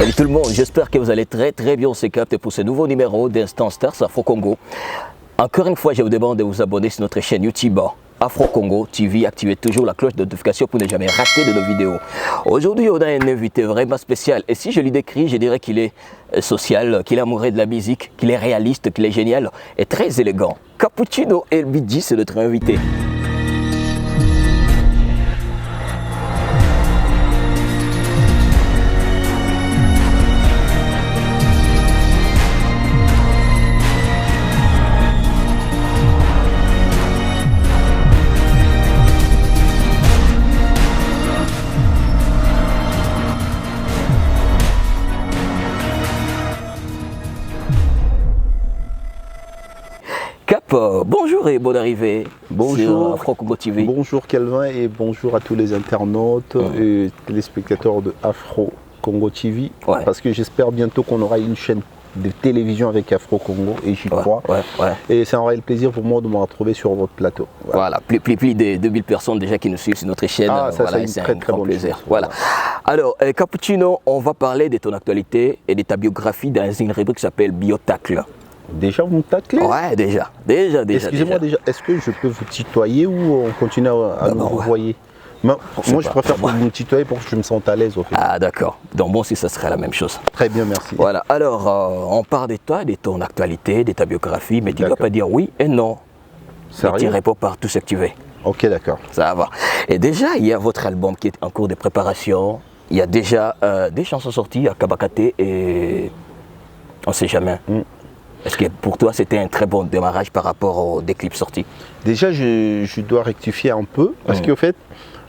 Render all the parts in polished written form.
Salut tout le monde, j'espère que vous allez très bien. On s'est capté pour ce nouveau numéro d'Instant Stars Afro Congo. Encore une fois, je vous demande de vous abonner sur notre chaîne YouTube Afro Congo TV. Activez toujours la cloche de notification pour ne jamais rater de nos vidéos. Aujourd'hui, on a un invité vraiment spécial. Et si je lui décris, je dirais qu'il est social, qu'il est amoureux de la musique, qu'il est réaliste, qu'il est génial et très élégant. Cappuccino LBG, c'est notre invité. Bonjour et bonne arrivée. Bonjour sur Afro Congo TV. Bonjour Kelvin et bonjour à tous les internautes et téléspectateurs de Afro Congo TV. Ouais. Parce que j'espère bientôt qu'on aura une chaîne de télévision avec Afro Congo et j'y crois. Et c'est un réel plaisir pour moi de me retrouver sur votre plateau. Voilà, plus de 2000 personnes déjà qui nous suivent sur notre chaîne. C'est un très bon plaisir. Voilà. Alors, Cappuccino, on va parler de ton actualité et de ta biographie dans une rubrique qui s'appelle Biotacle. Déjà vous me taclez? Ouais, déjà. Excusez-moi déjà, est-ce que je peux vous tutoyer ou on continue à nous revoyer? Moi je préfère que vous me tutoyez pour que je me sente à l'aise au fait. Ah d'accord, donc bon si ça serait la même chose. Très bien, merci. Voilà, alors on parle de toi, de ton actualité, de ta biographie, mais tu ne dois pas dire oui et non. Sérieux? Tu réponds par tout ce que tu veux. Ok, d'accord. Ça va. Et déjà, il y a votre album qui est en cours de préparation. Il y a déjà des chansons sorties à Kabakate et on ne sait jamais. Est-ce que pour toi c'était un très bon démarrage par rapport aux des clips sortis? Déjà je dois rectifier un peu parce qu'au fait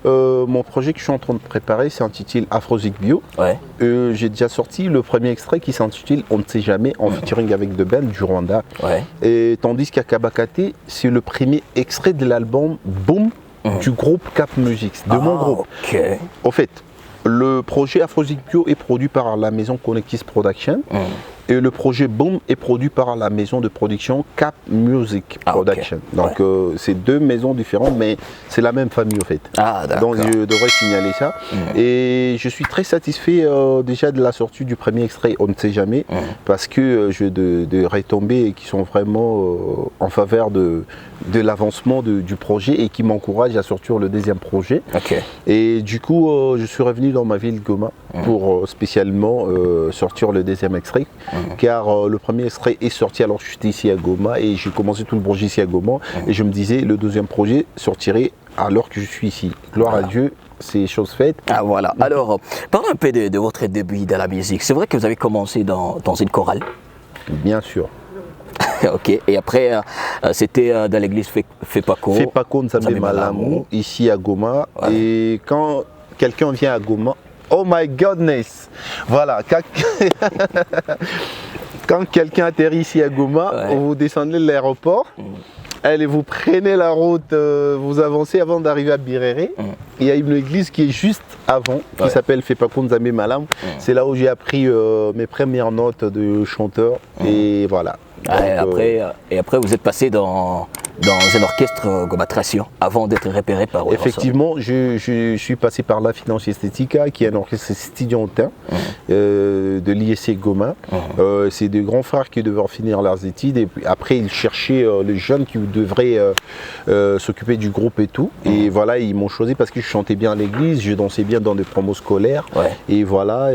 mon projet que je suis en train de préparer s'intitule Afrozik Bio. Ouais. J'ai déjà sorti le premier extrait qui s'intitule On ne sait jamais en featuring avec The Ben du Rwanda. Ouais. Et tandis qu'à Kabakate c'est le premier extrait de l'album Boom du groupe Cap Music, de mon groupe. Ok. Au fait, le projet Afrozik Bio est produit par la maison Connectis Production. Et le projet Boom est produit par la maison de production Cap Music Production. Okay. Donc c'est deux maisons différentes, mais c'est la même famille au fait. Ah, d'accord. Donc je devrais signaler ça. Et je suis très satisfait déjà de la sortie du premier extrait On ne sait jamais, parce que j'ai de retombées qui sont vraiment en faveur de l'avancement du projet et qui m'encouragent à sortir le deuxième projet. Okay. Et du coup, je suis revenu dans ma ville Goma pour spécialement sortir le deuxième extrait. Car le premier extrait est sorti alors que j'étais ici à Goma et j'ai commencé tout le projet ici à Goma et je me disais le deuxième projet sortirait alors que je suis ici. Gloire à Dieu, c'est chose faite. Ah voilà, alors parlons un peu de votre début dans la musique. C'est vrai que vous avez commencé dans une chorale? Bien sûr. Ok, et après c'était dans l'église Fepako. Fepako Nzambe Malamu, ici à Goma. Ouais. Et quand quelqu'un vient à Goma, oh my goodness! Voilà, quand quelqu'un atterrit ici à Goma, vous descendez de l'aéroport, allez, vous prenez la route, vous avancez avant d'arriver à Birere. Il y a une église qui est juste avant, qui s'appelle Fepako Nzambe Malamu. C'est là où j'ai appris mes premières notes de chanteur. Et voilà. Donc, et après, vous êtes passé dans un orchestre Gomatration avant d'être repéré par Wilson. Effectivement, je suis passé par la Finance Estetica, qui est un orchestre estudiantin de l'ISC Goma. C'est des grands frères qui devaient finir leurs études et puis après ils cherchaient les jeunes qui devraient s'occuper du groupe et tout. Et voilà, ils m'ont choisi parce que je chantais bien à l'église, je dansais bien dans des promos scolaires. Et voilà,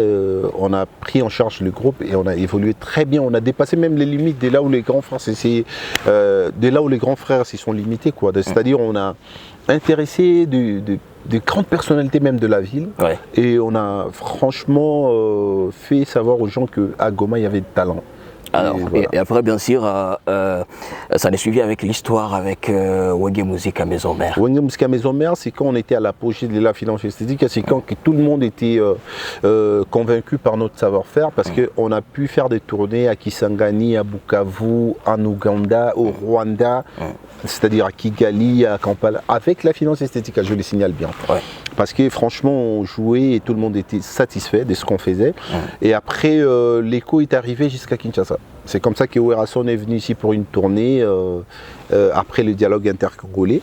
on a pris en charge le groupe et on a évolué très bien. On a dépassé même les limites de là où les grands frères s'y sont limités, quoi. C'est-à-dire on a intéressé de grandes personnalités même de la ville et on a franchement fait savoir aux gens qu'à Goma il y avait de talent. Alors, et après, bien sûr, ça n'est suivi avec l'histoire avec Wenge Musique à Maison Mère. Wenge Musique à Maison Mère, c'est quand on était à l'apogée de la finance esthétique, c'est quand tout le monde était convaincu par notre savoir-faire, parce qu'on a pu faire des tournées à Kisangani, à Bukavu, en Ouganda, au Rwanda, c'est-à-dire à Kigali, à Kampala, avec la finance esthétique, je le signale bien. Parce que franchement, on jouait et tout le monde était satisfait de ce qu'on faisait. Et après, l'écho est arrivé jusqu'à Kinshasa. C'est comme ça que Werason est venu ici pour une tournée après le dialogue intercongolais.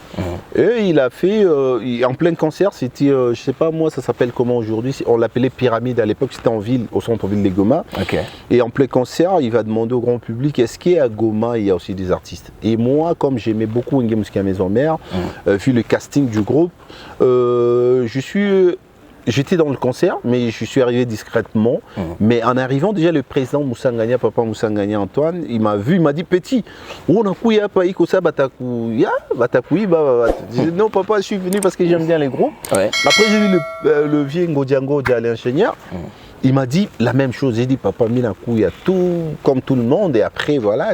Et il a fait, en plein concert, c'était, je sais pas moi, ça s'appelle comment aujourd'hui, on l'appelait Pyramide à l'époque, c'était en ville, au centre-ville de Goma. Et en plein concert, il va demander au grand public, est-ce qu'à Goma, il y a aussi des artistes? Et moi, comme j'aimais beaucoup Wenge Musika Maison Mère, vu le casting du groupe, j'étais dans le concert, mais je suis arrivé discrètement. Mais en arrivant, déjà, le président Moussa Ngania, papa Moussa Ngania Antoine, il m'a vu, il m'a dit, petit, on a couillé pas ça, batakuya, batakuyi, J'ai dit, non, papa, je suis venu parce que j'aime bien les groupes. Après, j'ai vu le vieux Ngodiango, l'ingénieur. Il m'a dit la même chose. J'ai dit, papa, mis la couille à tout, comme tout le monde. Et après, voilà,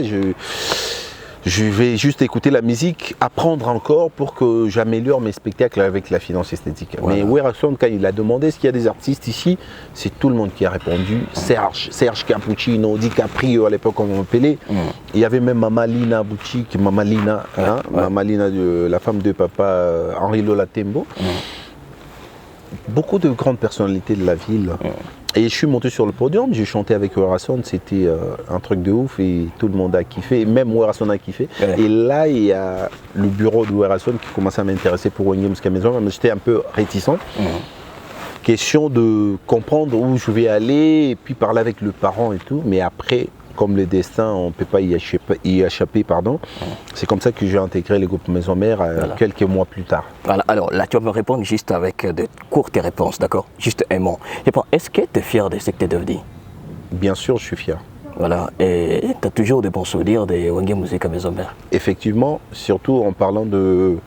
je vais juste écouter la musique, apprendre encore pour que j'améliore mes spectacles avec la finance esthétique. Mais Werason, quand il a demandé est-ce qu'il y a des artistes ici, c'est tout le monde qui a répondu. Serge Cappuccino, DiCaprio à l'époque on m'appelait. Il y avait même Mama Lina Boutique, Mama Lina, Mama Lina, la femme de papa Henri Lola Tembo. Beaucoup de grandes personnalités de la ville. Et je suis monté sur le podium, j'ai chanté avec Werason, c'était un truc de ouf et tout le monde a kiffé, même Werason a kiffé. Et là, il y a le bureau de Werason qui commençait à m'intéresser pour Wenge Musika Maison, mais j'étais un peu réticent. Question de comprendre où je vais aller et puis parler avec le parent et tout, mais après, comme le destin, on ne peut pas y échapper, pardon. C'est comme ça que j'ai intégré les groupes Maison Mère quelques mois plus tard. Voilà. Alors là, tu vas me répondre juste avec de courtes réponses, d'accord? Juste un mot. Est-ce que tu es fier de ce que tu es devenu? Bien sûr, je suis fier. Voilà. Et tu as toujours de bons souvenirs de Wenge Musika Maison Mère? Effectivement, surtout en parlant de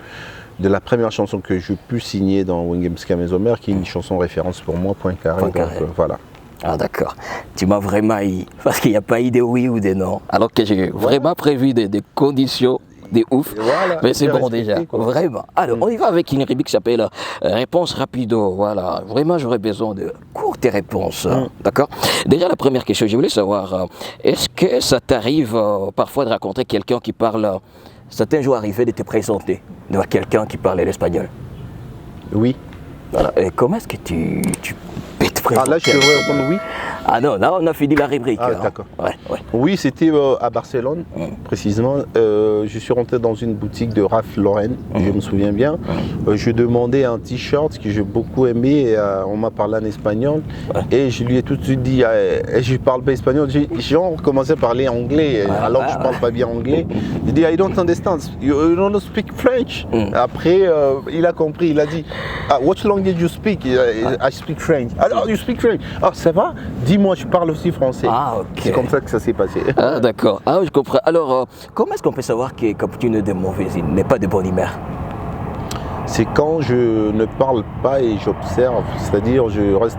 la première chanson que je pu signer dans Wenge Musika Maison Mère, qui est une chanson référence pour moi, Point Carré. Donc, voilà. Ah d'accord, tu m'as vraiment eu, parce qu'il n'y a pas eu de oui ou de non, alors que j'ai vraiment prévu des conditions de ouf, mais c'est bon déjà, vraiment. Alors on y va avec une rubrique qui s'appelle Réponse rapido, voilà, vraiment j'aurais besoin de courtes réponses, d'accord? Déjà la première question, je voulais savoir, est-ce que ça t'arrive parfois de rencontrer quelqu'un qui parle, ça t'est un jour arrivé de te présenter devant quelqu'un qui parle l'espagnol? Oui. Voilà. Et comment est-ce que tu peux te présenter? Ah là je devrais répondre oui. Ah non, là on a fini la rubrique. Ah d'accord. Oui, c'était à Barcelone, précisément. Je suis rentré dans une boutique de Ralph Lauren, je me souviens bien. Je demandais un t-shirt que j'ai beaucoup aimé, et, on m'a parlé en espagnol. Et je lui ai tout de suite dit, je ne parle pas espagnol. J'ai commencé à parler anglais, alors que je ne parle pas bien anglais. J'ai dit, I don't understand, you don't speak French. Après, il a compris, il a dit, what language you speak? I speak French. Alors, you speak French? Ah, ça va? Dis-moi, je parle aussi français. Ah, ok. C'est comme ça que ça s'est passé. Ah, d'accord. Ah, je comprends. Alors, comment est-ce qu'on peut savoir que Cappuccino est de mauvaise humeur, n'est pas de bonne humeur? C'est quand je ne parle pas et j'observe, c'est-à-dire je reste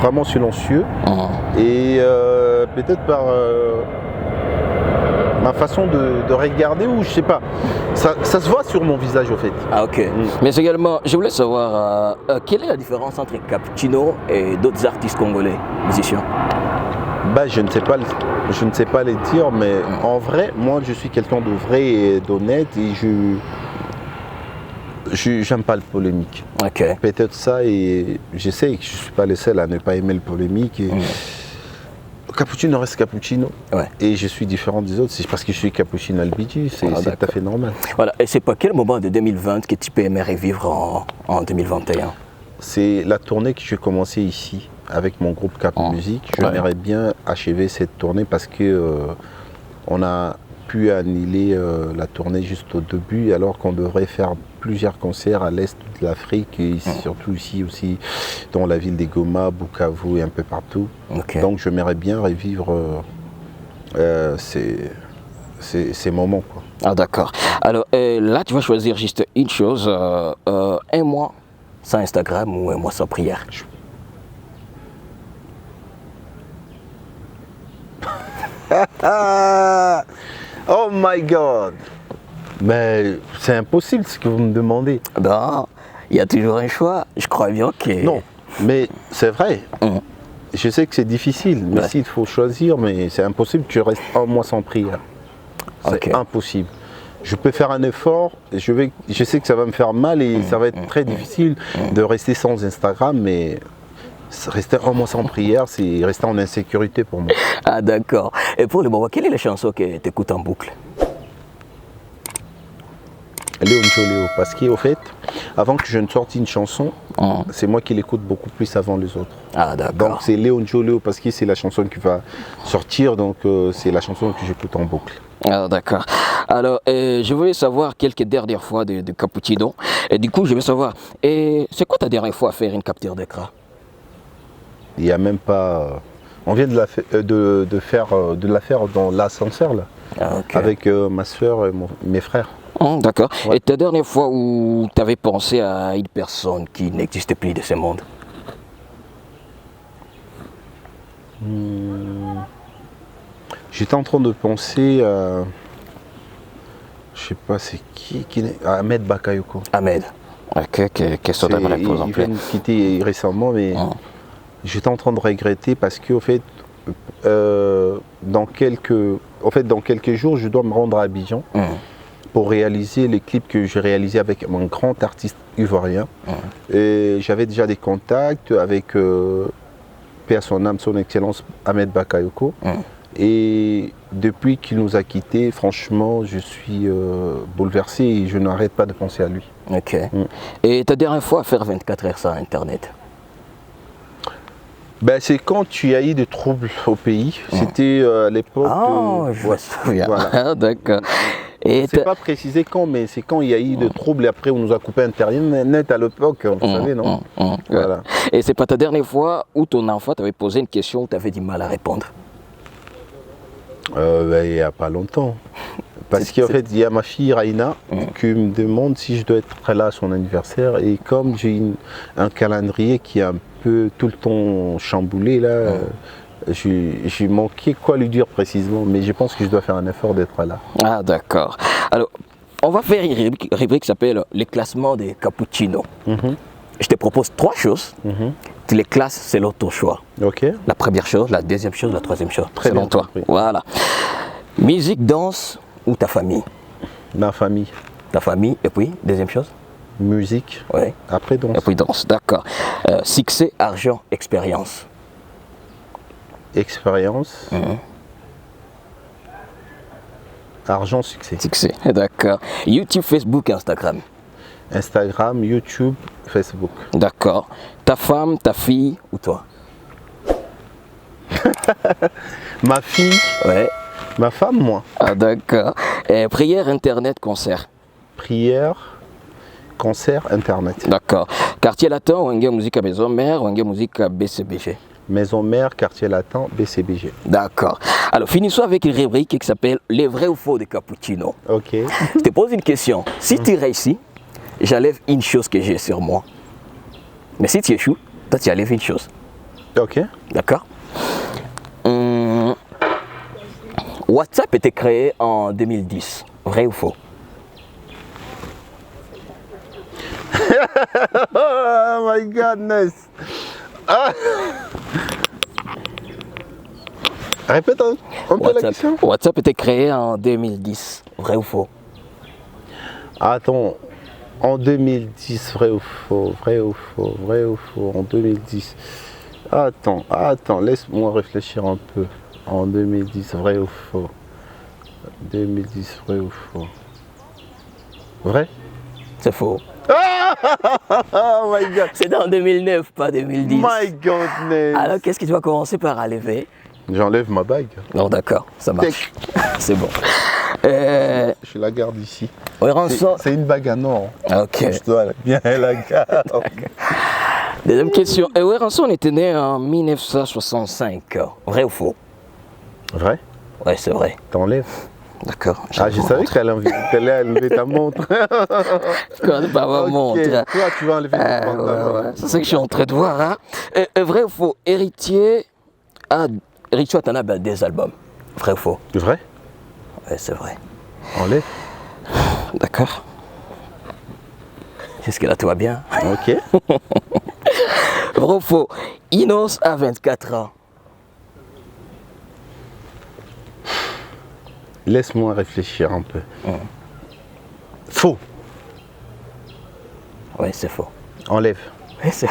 vraiment silencieux et peut-être par ma façon de regarder ou je sais pas, ça se voit sur mon visage au fait. Ah ok. Mais également, je voulais savoir quelle est la différence entre Cappuccino et d'autres artistes congolais, musiciens? Bah, je ne sais pas les dire, mais en vrai, moi je suis quelqu'un de vrai et d'honnête et j'aime pas le polémique. Peut-être ça, et je sais que je ne suis pas le seul à ne pas aimer le polémique. Et Cappuccino reste Cappuccino. Et je suis différent des autres, c'est parce que je suis Cappuccino Albigi, c'est tout à fait normal. Voilà. Et c'est pas quel moment de 2020 que tu peux aimer revivre en 2021? C'est la tournée que j'ai commencée ici avec mon groupe Cap Musique. J'aimerais bien achever cette tournée parce que on a pu annuler la tournée juste au début, alors qu'on devrait faire plusieurs concerts à l'est de l'Afrique et surtout ici aussi dans la ville de Goma, Bukavu et un peu partout. Donc j'aimerais bien revivre ces moments, quoi. Ah d'accord. Alors là tu vas choisir juste une chose, un mois sans Instagram ou un mois sans prière? Oh my God! Mais c'est impossible ce que vous me demandez. Non, il y a toujours un choix. Je crois bien que... Non, mais c'est vrai. Je sais que c'est difficile, mais s'il faut choisir, mais c'est impossible que tu restes un mois sans prière. C'est impossible. Je peux faire un effort, je sais que ça va me faire mal et ça va être très difficile de rester sans Instagram, mais Rester un mois sans prière, c'est rester en insécurité pour moi. Ah d'accord. Et pour le moment, quelle est la chanson que tu écoutes en boucle? Léon Joléo, parce qu'au fait, avant que je ne sorte une chanson, c'est moi qui l'écoute beaucoup plus avant les autres. Ah d'accord. Donc c'est Léon Joléo parce que c'est la chanson qui va sortir, donc c'est la chanson que j'écoute en boucle. Ah d'accord. Alors, je voulais savoir quelques dernières fois de Cappuccino. Et du coup, je veux savoir, c'est quoi ta dernière fois à faire une capture d'écran? Il n'y a même pas... On vient de la faire dans l'ascenseur là, Ah, ok. avec ma soeur et mes frères. D'accord. Ouais. Et ta dernière fois où tu avais pensé à une personne qui n'existait plus de ce monde? J'étais en train de penser à... Je sais pas c'est qui Ahmed Bakayoko. Ahmed. Ok, question de réponse en Il plus. vient de quitter récemment, mais j'étais en train de regretter parce qu'au fait, dans quelques jours, je dois me rendre à Abidjan pour réaliser les clips que j'ai réalisés avec un grand artiste ivoirien. Et j'avais déjà des contacts avec paix à son âme, son excellence Ahmed Bakayoko. Et depuis qu'il nous a quittés, franchement, je suis bouleversé et je n'arrête pas de penser à lui. Ok. Et ta dernière fois à faire 24 heures sur Internet? Ben, c'est quand il y a eu des troubles au pays. C'était à l'époque. Ah, je me souviens. Voilà. D'accord. Et C'est pas précisé quand, mais c'est quand il y a eu des troubles et après on nous a coupé Internet à l'époque, vous savez, non? Voilà. Et c'est pas ta dernière fois où ton enfant t'avait posé une question où tu avais du mal à répondre? Ben, il n'y a pas longtemps. Parce qu'en fait, il y a ma fille Raina qui me demande si je dois être là à son anniversaire. Et comme j'ai un calendrier qui est un peu tout le temps chamboulé, là, j'ai manqué quoi lui dire précisément. Mais je pense que je dois faire un effort d'être là. Ah d'accord. Alors, on va faire une rubrique qui s'appelle les classements des cappuccinos. Je te propose 3 choses. Tu les classes selon ton choix. Ok. La première chose, la deuxième chose, la troisième chose. Très selon bien toi. compris. Voilà. Musique, danse ou ta famille? Ma famille. Ta famille, et puis, deuxième chose? Musique. Oui. Après danse. Et puis danse, d'accord. Succès, argent, expérience. Expérience. Argent, succès. Succès, d'accord. YouTube, Facebook, Instagram. Instagram, YouTube, Facebook. D'accord. Ta femme, ta fille ou toi? Ma fille, Ouais. ma femme, moi. Ah d'accord. Prière, internet, concert. Prière, concert, internet. D'accord. Quartier latin, Wenge musique à maison mère, Wenge musique à BCBG. Maison mère, quartier latin, BCBG. D'accord. Alors finissons avec une rubrique qui s'appelle les vrais ou faux de Cappuccino. Ok. Je te pose une question. Si tu réussis, j'enlève une chose que j'ai sur moi. Mais si tu échoues, toi tu enlèves une chose. Ok. D'accord. WhatsApp était créé en 2010. Vrai ou faux? Oh my goodness. Ah. Répète un peu la question. WhatsApp était créé en 2010. Vrai ou faux? Attends, en 2010, vrai ou faux, vrai ou faux, vrai ou faux, en 2010. Attends, laisse-moi réfléchir un peu. En 2010, vrai ou faux? 2010, vrai ou faux? Vrai? C'est faux. Oh my god! C'est dans 2009, pas 2010. My goodness! Alors qu'est-ce que tu vas commencer par enlever? J'enlève ma bague. Non, d'accord, ça marche. C'est bon. Je la garde ici. Ouais, rançon. C'est une bague en or. Ok. Je dois bien la garder. Deuxième question. Rançon était né en 1965. Vrai ou faux? Vrai? Ouais, c'est vrai. T'enlèves? D'accord. Ah, je savais qu'elle allait enlever ta montre. Je connais pas ma montre. Toi, tu vas enlever ta montre. Ouais. C'est ça que je suis en train de voir. Hein? Vrai ou faux? Héritier a des albums. Vrai ou faux? Vrai? Ouais, c'est vrai. Enlève. D'accord. Est-ce que là, tout va bien? Ok. Vrai ou faux? Inos a 24 ans. Laisse-moi réfléchir un peu. Faux. Ouais, c'est faux. Enlève. Ouais, c'est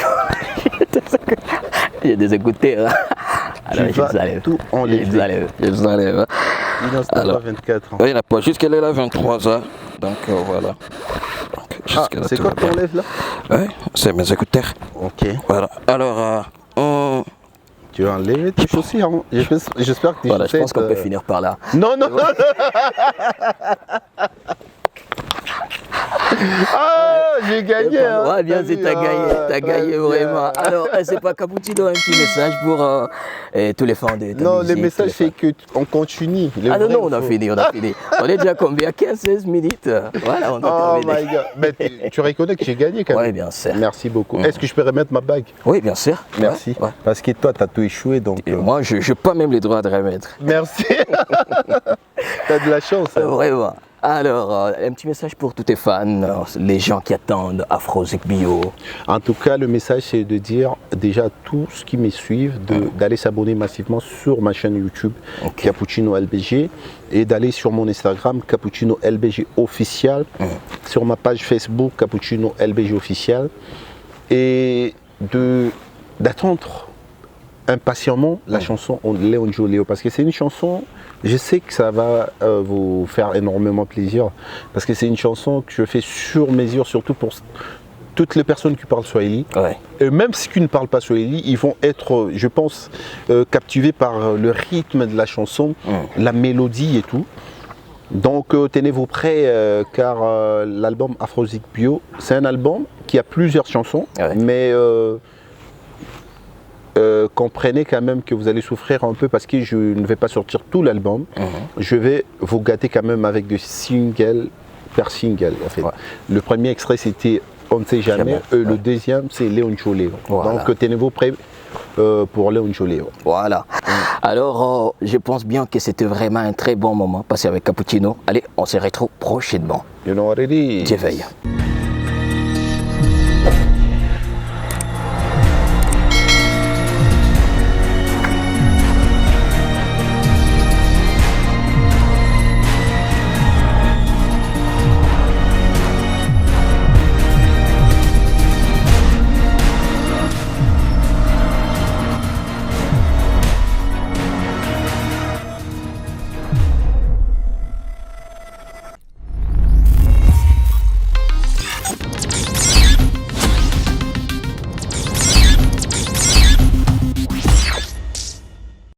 il y a des écouteurs. Alors, Tu vas tout enlever. Je les enlève. Il n'en a pas 24 ans. Oui, il n'a pas. Jusqu'elle est là, 23 ans. Donc, voilà. Donc, Ah, c'est quoi que tu enlèves là? Oui, c'est mes écouteurs. Ok. Voilà. Alors, Tu vas enlever tes chaussures. Hein. J'espère que tes voilà, je chaussettes, pense qu'on peut finir par là. Non, non, non. Ah, j'ai gagné. Hein. Ouais, bien, c'est t'as gagné. T'as gagné vraiment. Alors, c'est pas Cappuccino, un petit message pour tous les fans de ta Non, musique, le message, tous les c'est qu'on continue. Ah non, non, on a fini, on a fini. On est déjà combien? 15-16 minutes. Voilà, on a Oh terminé. my God. Mais tu reconnais que j'ai gagné quand même. Oui, bien sûr. Merci beaucoup. Est-ce que je peux remettre ma bague? Oui, bien sûr. Merci. Ouais, ouais. Parce que toi, tu as tout échoué. Donc, Et moi, je n'ai pas même les droits de remettre. Merci. Tu as de la chance. Hein. Vraiment. Alors, un petit message pour tous tes fans, les gens qui attendent Afrozik Bio. En tout cas, le message, c'est de dire déjà à tous qui me suivent d'aller s'abonner massivement sur ma chaîne YouTube Cappuccino LBG et d'aller sur mon Instagram Cappuccino LBG officiel, sur ma page Facebook Cappuccino LBG officiel et d'attendre impatiemment la chanson Léon Joléo parce que c'est une chanson, je sais que ça va vous faire énormément plaisir parce que c'est une chanson que je fais sur mesure, surtout pour toutes les personnes qui parlent Swahili. Ouais. Et même ceux qui ne parlent pas Swahili, ils vont être, je pense, captivés par le rythme de la chanson, la mélodie et tout. Donc tenez-vous prêts car l'album Afrozik Bio, c'est un album qui a plusieurs chansons, mais comprenez quand même que vous allez souffrir un peu parce que je ne vais pas sortir tout l'album. Je vais vous gâter quand même avec des singles par single en fait. Le premier extrait c'était On ne sait jamais, le deuxième c'est Léon Joléo. Voilà. Donc tenez-vous prêts pour Léon Joléo. Voilà. Alors je pense bien que c'était vraiment un très bon moment passé avec Cappuccino. Allez, on se retrouve prochainement. You know what it is. Dieu veille.